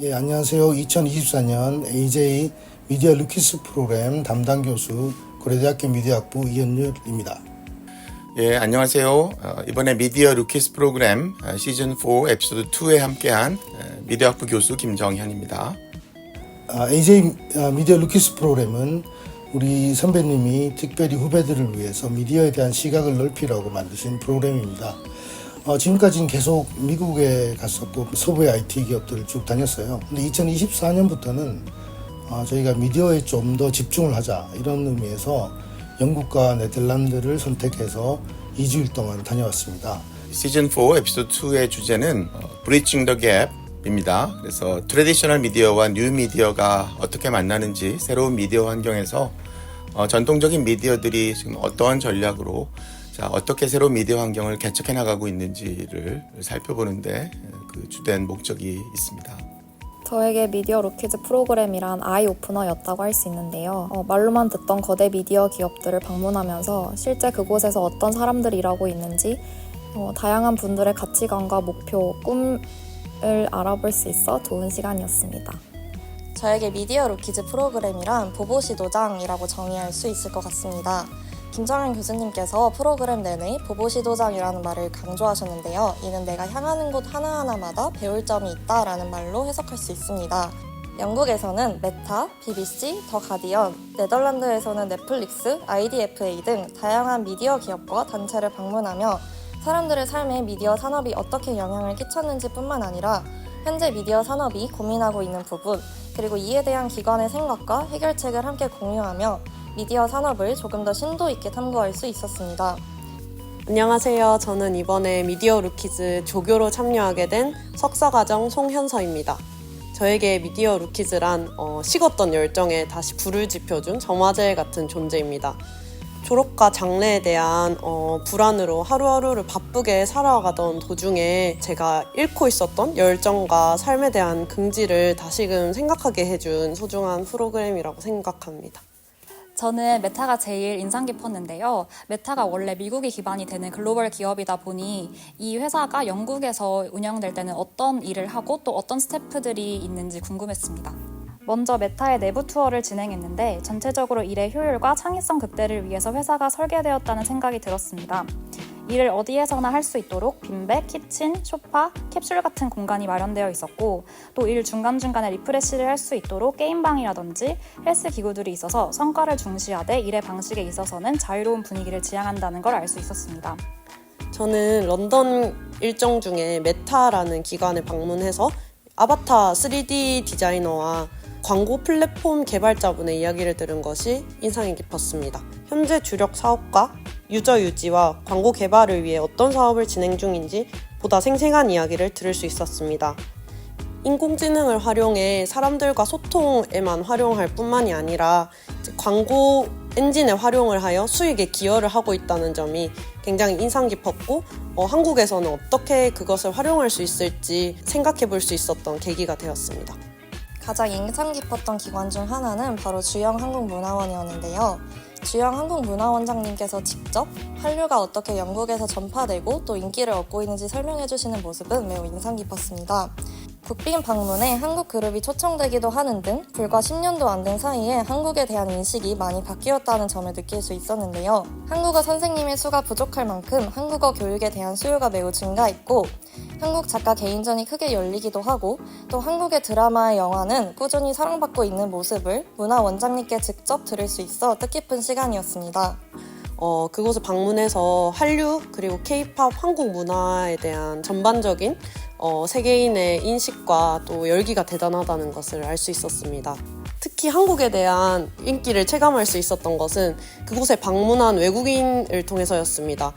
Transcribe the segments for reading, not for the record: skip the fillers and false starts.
예, 안녕하세요. 2024년 AJ 미디어 루키스 프로그램 담당 교수 고려대학교 미디어학부 이현율입니다. 예, 안녕하세요. 이번에 미디어 루키스 프로그램 시즌 4 에피소드 2에 함께한 미디어학부 교수 김정현입니다. AJ 미디어 루키스 프로그램은 우리 선배님이 특별히 후배들을 위해서 미디어에 대한 시각을 넓히라고 만드신 프로그램입니다. 지금까지는 계속 미국에 갔었고 서부의 IT 기업들을 쭉 다녔어요. 근데 2024년부터는 저희가 미디어에 좀 더 집중을 하자 이런 의미에서 영국과 네덜란드를 선택해서 2주일 동안 다녀왔습니다. 시즌 4 에피소드 2의 주제는 Bridging the Gap입니다. 그래서 트래디셔널 미디어와 뉴 미디어가 어떻게 만나는지, 새로운 미디어 환경에서 전통적인 미디어들이 지금 어떠한 전략으로 어떻게 새로운 미디어 환경을 개척해 나가고 있는지를 살펴보는데 그 주된 목적이 있습니다. 저에게 미디어 루키즈 프로그램이란 아이 오프너였다고 할 수 있는데요. 말로만 듣던 거대 미디어 기업들을 방문하면서 실제 그곳에서 어떤 사람들이 일하고 있는지 다양한 분들의 가치관과 목표, 꿈을 알아볼 수 있어 좋은 시간이었습니다. 저에게 미디어 루키즈 프로그램이란 보보시도장이라고 정의할 수 있을 것 같습니다. 김정현 교수님께서 프로그램 내내 보보시도장이라는 말을 강조하셨는데요. 이는 내가 향하는 곳 하나하나마다 배울 점이 있다라는 말로 해석할 수 있습니다. 영국에서는 메타, BBC, 더 가디언, 네덜란드에서는 넷플릭스, IDFA 등 다양한 미디어 기업과 단체를 방문하며 사람들의 삶에 미디어 산업이 어떻게 영향을 끼쳤는지 뿐만 아니라 현재 미디어 산업이 고민하고 있는 부분, 그리고 이에 대한 기관의 생각과 해결책을 함께 공유하며 미디어 산업을 조금 더 심도 있게 탐구할 수 있었습니다. 안녕하세요. 저는 이번에 미디어 루키즈 조교로 참여하게 된 석사과정 송현서입니다. 저에게 미디어 루키즈란 식었던 열정에 다시 불을 지펴준 점화제 같은 존재입니다. 졸업과 장래에 대한 불안으로 하루하루를 바쁘게 살아가던 도중에 제가 잃고 있었던 열정과 삶에 대한 긍지를 다시금 생각하게 해준 소중한 프로그램이라고 생각합니다. 저는 메타가 제일 인상 깊었는데요. 메타가 원래 미국이 기반이 되는 글로벌 기업이다 보니 이 회사가 영국에서 운영될 때는 어떤 일을 하고 또 어떤 스태프들이 있는지 궁금했습니다. 먼저 메타의 내부 투어를 진행했는데 전체적으로 일의 효율과 창의성 극대를 위해서 회사가 설계되었다는 생각이 들었습니다. 일을 어디에서나 할 수 있도록 빈백, 키친, 소파, 캡슐 같은 공간이 마련되어 있었고 또 일 중간중간에 리프레시를 할 수 있도록 게임방이라든지 헬스 기구들이 있어서 성과를 중시하되 일의 방식에 있어서는 자유로운 분위기를 지향한다는 걸 알 수 있었습니다. 저는 런던 일정 중에 메타라는 기관에 방문해서 아바타 3D 디자이너와 광고 플랫폼 개발자분의 이야기를 들은 것이 인상이 깊었습니다. 현재 주력 사업과 유저 유지와 광고 개발을 위해 어떤 사업을 진행 중인지 보다 생생한 이야기를 들을 수 있었습니다. 인공지능을 활용해 사람들과 소통에만 활용할 뿐만이 아니라 광고 엔진에 활용을 하여 수익에 기여를 하고 있다는 점이 굉장히 인상 깊었고 한국에서는 어떻게 그것을 활용할 수 있을지 생각해 볼 수 있었던 계기가 되었습니다. 가장 인상 깊었던 기관 중 하나는 바로 주영 한국문화원이었는데요. 주영 한국문화원장님께서 직접 한류가 어떻게 영국에서 전파되고 또 인기를 얻고 있는지 설명해 주시는 모습은 매우 인상 깊었습니다. 국빈 방문에 한국 그룹이 초청되기도 하는 등 불과 10년도 안 된 사이에 한국에 대한 인식이 많이 바뀌었다는 점을 느낄 수 있었는데요. 한국어 선생님의 수가 부족할 만큼 한국어 교육에 대한 수요가 매우 증가했고 한국 작가 개인전이 크게 열리기도 하고 또 한국의 드라마와 영화는 꾸준히 사랑받고 있는 모습을 문화원장님께 직접 들을 수 있어 뜻깊은 시간이었습니다. 그곳을 방문해서 한류 그리고 K-팝 한국 문화에 대한 전반적인 세계인의 인식과 또 열기가 대단하다는 것을 알 수 있었습니다. 특히 한국에 대한 인기를 체감할 수 있었던 것은 그곳에 방문한 외국인을 통해서였습니다.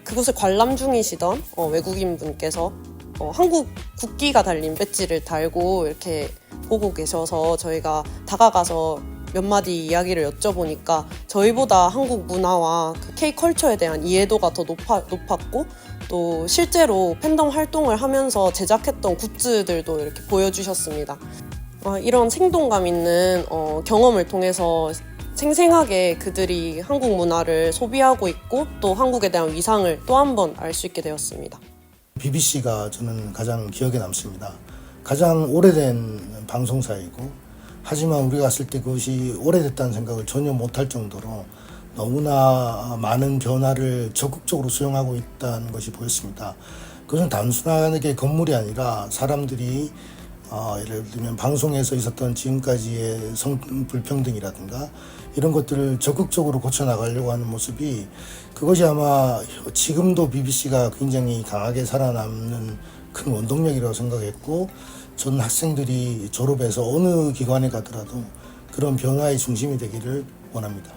그곳을 관람 중이시던 외국인 분께서 한국 국기가 달린 배지를 달고 이렇게 보고 계셔서 저희가 다가가서 몇 마디 이야기를 여쭤보니까 저희보다 한국 문화와 그 K-컬처에 대한 이해도가 더 높았고 또 실제로 팬덤 활동을 하면서 제작했던 굿즈들도 이렇게 보여주셨습니다. 이런 생동감 있는 경험을 통해서 생생하게 그들이 한국 문화를 소비하고 있고 또 한국에 대한 위상을 또 한 번 알 수 있게 되었습니다. BBC가 저는 가장 기억에 남습니다. 가장 오래된 방송사이고, 하지만 우리가 갔을 때 그것이 오래됐다는 생각을 전혀 못할 정도로 너무나 많은 변화를 적극적으로 수용하고 있다는 것이 보였습니다. 그것은 단순하게 건물이 아니라 사람들이 예를 들면 방송에서 있었던 지금까지의 성불평등이라든가 이런 것들을 적극적으로 고쳐나가려고 하는 모습이, 그것이 아마 지금도 BBC가 굉장히 강하게 살아남는 큰 원동력이라고 생각했고, 전 학생들이 졸업해서 어느 기관에 가더라도 그런 변화의 중심이 되기를 원합니다.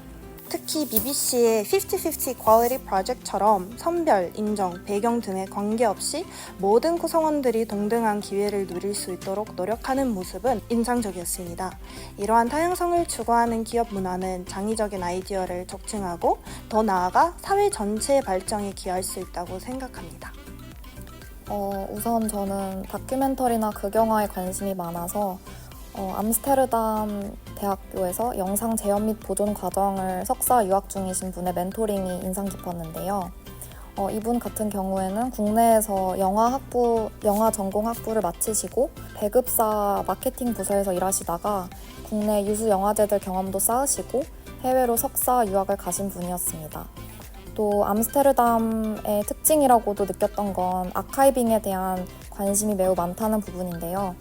특히 BBC의 50-50 Quality Project처럼 선별, 인정, 배경 등에 관계없이 모든 구성원들이 동등한 기회를 누릴 수 있도록 노력하는 모습은 인상적이었습니다. 이러한 다양성을 추구하는 기업 문화는 창의적인 아이디어를 촉진하고 더 나아가 사회 전체의 발전에 기여할 수 있다고 생각합니다. 우선 저는 다큐멘터리나 극영화에 관심이 많아서 암스테르담 대학교에서 영상 재현 및 보존 과정을 석사 유학 중이신 분의 멘토링이 인상 깊었는데요. 이분 같은 경우에는 국내에서 영화 전공 학부를 마치시고 배급사 마케팅 부서에서 일하시다가 국내 유수 영화제들 경험도 쌓으시고 해외로 석사 유학을 가신 분이었습니다. 또 암스테르담의 특징이라고도 느꼈던 건 아카이빙에 대한 관심이 매우 많다는 부분인데요.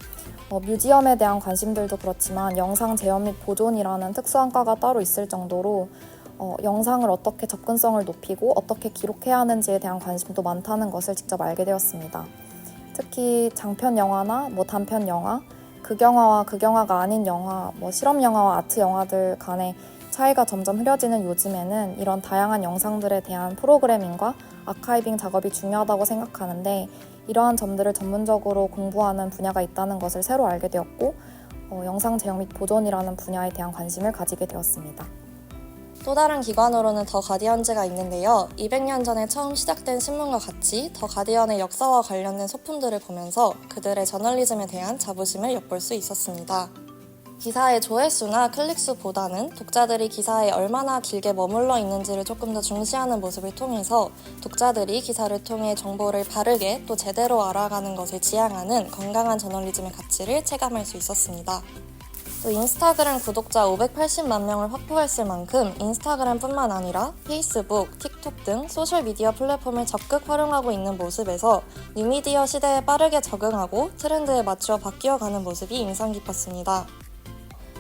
뮤지엄에 대한 관심들도 그렇지만 영상 재현 및 보존이라는 특수한 과가 따로 있을 정도로 영상을 어떻게 접근성을 높이고 어떻게 기록해야 하는지에 대한 관심도 많다는 것을 직접 알게 되었습니다. 특히 장편 영화나 단편 영화, 극영화와 극영화가 아닌 영화, 실험 영화와 아트 영화들 간의 차이가 점점 흐려지는 요즘에는 이런 다양한 영상들에 대한 프로그래밍과 아카이빙 작업이 중요하다고 생각하는데, 이러한 점들을 전문적으로 공부하는 분야가 있다는 것을 새로 알게 되었고, 영상 재현 및 보존이라는 분야에 대한 관심을 가지게 되었습니다. 또 다른 기관으로는 더 가디언즈가 있는데요. 200년 전에 처음 시작된 신문과 같이 더 가디언의 역사와 관련된 소품들을 보면서 그들의 저널리즘에 대한 자부심을 엿볼 수 있었습니다. 기사의 조회수나 클릭수보다는 독자들이 기사에 얼마나 길게 머물러 있는지를 조금 더 중시하는 모습을 통해서 독자들이 기사를 통해 정보를 바르게 또 제대로 알아가는 것을 지향하는 건강한 저널리즘의 가치를 체감할 수 있었습니다. 또 인스타그램 구독자 580만 명을 확보했을 만큼 인스타그램뿐만 아니라 페이스북, 틱톡 등 소셜미디어 플랫폼을 적극 활용하고 있는 모습에서 뉴미디어 시대에 빠르게 적응하고 트렌드에 맞추어 바뀌어가는 모습이 인상 깊었습니다.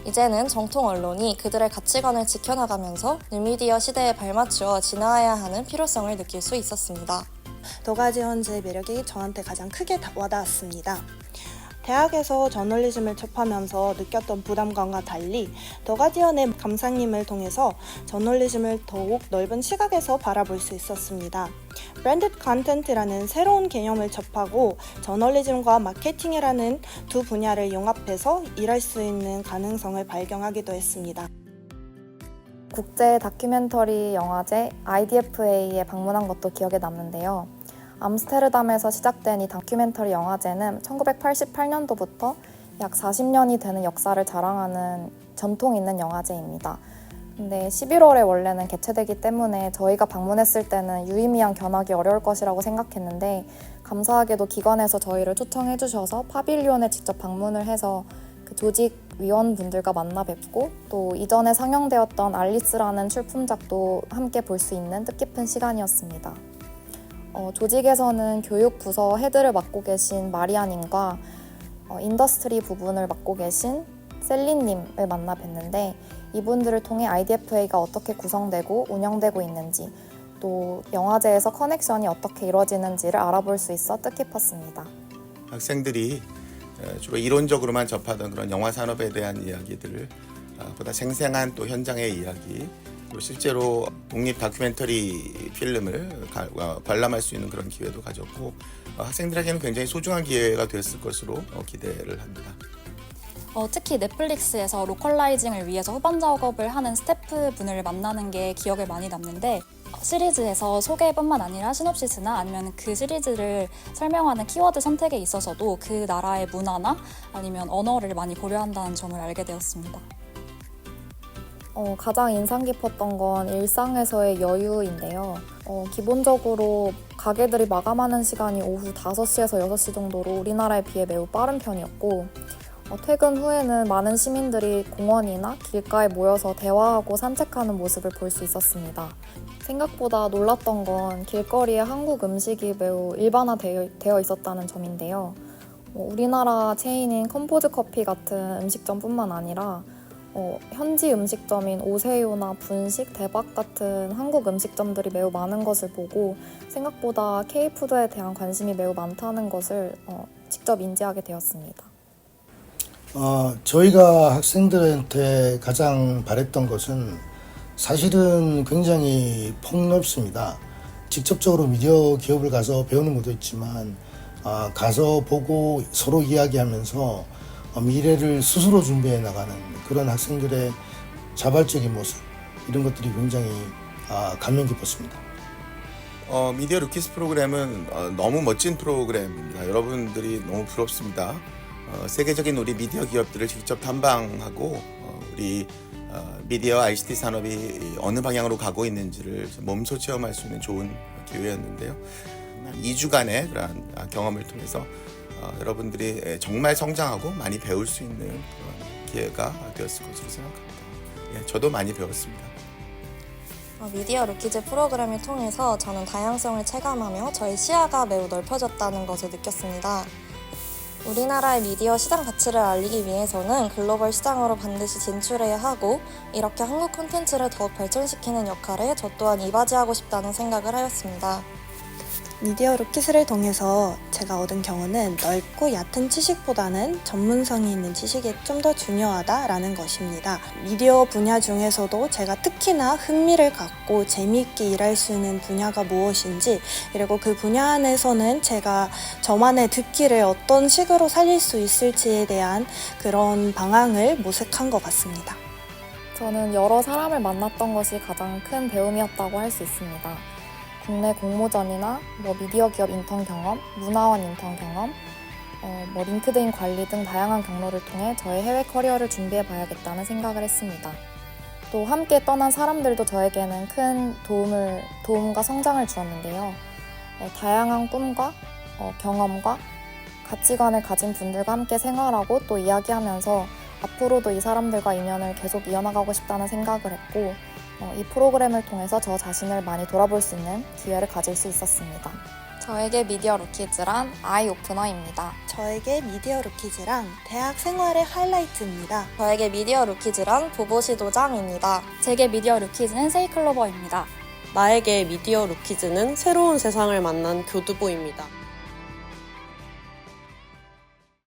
이제는 정통 언론이 그들의 가치관을 지켜나가면서 뉴미디어 시대에 발맞추어 진화해야 하는 필요성을 느낄 수 있었습니다. 더 가디언즈의 매력이 저한테 가장 크게 와닿았습니다. 대학에서 저널리즘을 접하면서 느꼈던 부담감과 달리 더 가디언의 감상님을 통해서 저널리즘을 더욱 넓은 시각에서 바라볼 수 있었습니다. 브랜디드 컨텐츠라는 새로운 개념을 접하고 저널리즘과 마케팅이라는 두 분야를 융합해서 일할 수 있는 가능성을 발견하기도 했습니다. 국제 다큐멘터리 영화제 IDFA에 방문한 것도 기억에 남는데요. 암스테르담에서 시작된 이 다큐멘터리 영화제는 1988년도부터 약 40년이 되는 역사를 자랑하는 전통 있는 영화제입니다. 근데 11월에 원래는 개최되기 때문에 저희가 방문했을 때는 유의미한 견학이 어려울 것이라고 생각했는데, 감사하게도 기관에서 저희를 초청해 주셔서 파빌리온에 직접 방문을 해서 그 조직 위원분들과 만나 뵙고, 또 이전에 상영되었던 알리스라는 출품작도 함께 볼 수 있는 뜻깊은 시간이었습니다. 조직에서는 교육부서 헤드를 맡고 계신 마리아님과 인더스트리 부분을 맡고 계신 셀리님을 만나 뵀는데, 이분들을 통해 IDFA가 어떻게 구성되고 운영되고 있는지, 또 영화제에서 커넥션이 어떻게 이루어지는지를 알아볼 수 있어 뜻깊었습니다. 학생들이 주로 이론적으로만 접하던 그런 영화 산업에 대한 이야기들을 보다 생생한 또 현장의 이야기, 그리고 실제로 독립 다큐멘터리 필름을 관람할 수 있는 그런 기회도 가졌고, 학생들에게는 굉장히 소중한 기회가 됐을 것으로 기대를 합니다. 특히 넷플릭스에서 로컬라이징을 위해서 후반 작업을 하는 스태프분을 만나는 게 기억에 많이 남는데, 시리즈에서 소개뿐만 아니라 시놉시스나 아니면 그 시리즈를 설명하는 키워드 선택에 있어서도 그 나라의 문화나 아니면 언어를 많이 고려한다는 점을 알게 되었습니다. 가장 인상 깊었던 건 일상에서의 여유인데요. 기본적으로 가게들이 마감하는 시간이 오후 5시에서 6시 정도로 우리나라에 비해 매우 빠른 편이었고 퇴근 후에는 많은 시민들이 공원이나 길가에 모여서 대화하고 산책하는 모습을 볼 수 있었습니다. 생각보다 놀랐던 건 길거리에 한국 음식이 매우 일반화되어 있었다는 점인데요. 우리나라 체인인 컴포즈 커피 같은 음식점뿐만 아니라 현지 음식점인 오세요나 분식, 대박 같은 한국 음식점들이 매우 많은 것을 보고 생각보다 K푸드에 대한 관심이 매우 많다는 것을 직접 인지하게 되었습니다. 저희가 학생들한테 가장 바랬던 것은 사실은 굉장히 폭넓습니다. 직접적으로 미디어 기업을 가서 배우는 것도 있지만 가서 보고 서로 이야기하면서 미래를 스스로 준비해 나가는 그런 학생들의 자발적인 모습, 이런 것들이 굉장히 감명 깊었습니다. 미디어 루키스 프로그램은 너무 멋진 프로그램입니다. 여러분들이 너무 부럽습니다. 세계적인 우리 미디어 기업들을 직접 탐방하고 우리 미디어 ICT 산업이 어느 방향으로 가고 있는지를 몸소 체험할 수 있는 좋은 기회였는데요. 2주간의 그런 경험을 통해서 여러분들이 정말 성장하고 많이 배울 수 있는 그런 기회가 되었을 것으로 생각합니다. 저도 많이 배웠습니다. 미디어 루키즈 프로그램을 통해서 저는 다양성을 체감하며 저의 시야가 매우 넓혀졌다는 것을 느꼈습니다. 우리나라의 미디어 시장 가치를 알리기 위해서는 글로벌 시장으로 반드시 진출해야 하고 이렇게 한국 콘텐츠를 더욱 발전시키는 역할에 저 또한 이바지하고 싶다는 생각을 하였습니다. 미디어 루키스를 통해서 제가 얻은 경우는 넓고 얕은 지식보다는 전문성이 있는 지식이 좀 더 중요하다라는 것입니다. 미디어 분야 중에서도 제가 특히나 흥미를 갖고 재미있게 일할 수 있는 분야가 무엇인지, 그리고 그 분야 안에서는 제가 저만의 듣기를 어떤 식으로 살릴 수 있을지에 대한 그런 방향을 모색한 것 같습니다. 저는 여러 사람을 만났던 것이 가장 큰 배움이었다고 할 수 있습니다. 국내 공모전이나 미디어 기업 인턴 경험, 문화원 인턴 경험, 링크드인 관리 등 다양한 경로를 통해 저의 해외 커리어를 준비해 봐야겠다는 생각을 했습니다. 또 함께 떠난 사람들도 저에게는 큰 도움과 성장을 주었는데요. 다양한 꿈과 경험과 가치관을 가진 분들과 함께 생활하고 또 이야기하면서 앞으로도 이 사람들과 인연을 계속 이어나가고 싶다는 생각을 했고, 이 프로그램을 통해서 저 자신을 많이 돌아볼 수 있는 기회를 가질 수 있었습니다. 저에게 미디어 루키즈란 아이 오프너입니다. 저에게 미디어 루키즈랑 대학 생활의 하이라이트입니다. 저에게 미디어 루키즈란 보보시 도장입니다. 제게 미디어 루키즈는 세이클로버입니다. 나에게 미디어 루키즈는 새로운 세상을 만난 교두보입니다.